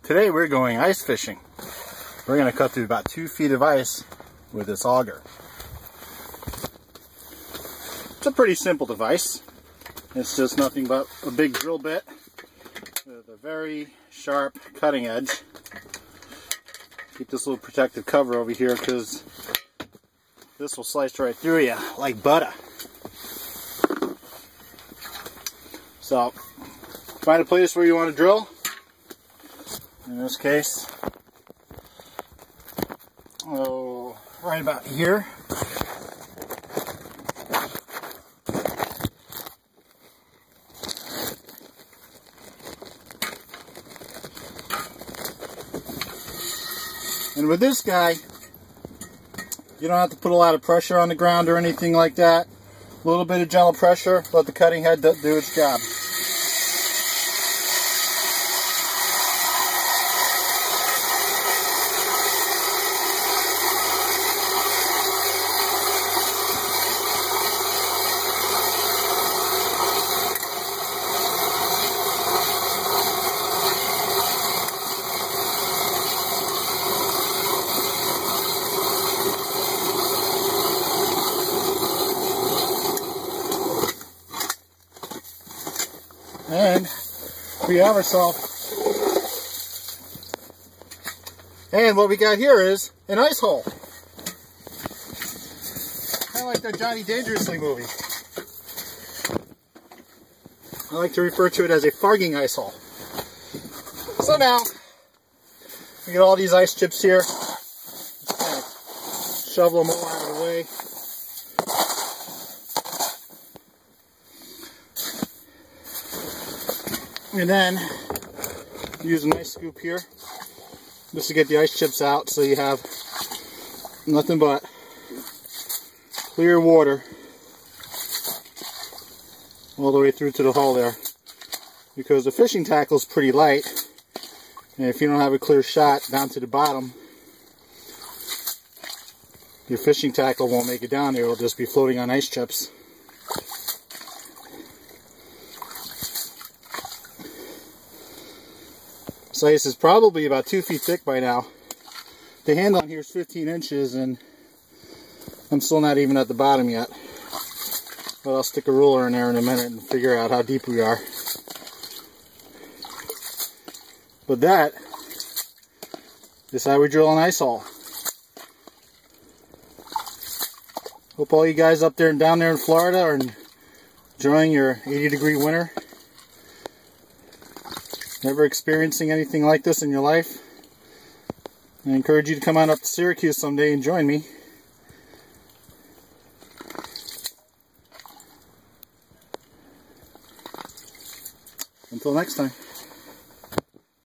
Today we're going ice fishing. We're going to cut through about 2 feet of ice with this auger. It's a pretty simple device. It's just nothing but a big drill bit with a very sharp cutting edge. Keep this little protective cover over here because this will slice right through you like butter. So, find a place where you want to drill. In this case, right about here. And with this guy, you don't have to put a lot of pressure on the ground or anything like that. A little bit of gentle pressure, let the cutting head do its job. And we have ourselves, and what we got here is an ice hole. Kind of like that Johnny Dangerously movie. I like to refer to it as a farging ice hole. So now, we got all these ice chips here. Just kind of shovel them all out of the way. And then use a nice scoop here just to get the ice chips out so you have nothing but clear water all the way through to the hole there, because the fishing tackle is pretty light, and if you don't have a clear shot down to the bottom, your fishing tackle won't make it down there. It'll just be floating on ice chips. This ice is probably about 2 feet thick by now. The handle on here is 15 inches and I'm still not even at the bottom yet. But I'll stick a ruler in there in a minute and figure out how deep we are. But that is how we drill an ice hole. Hope all you guys up there and down there in Florida are enjoying your 80-degree winter. Never experiencing anything like this in your life. I encourage you to come on up to Syracuse someday and join me. Until next time.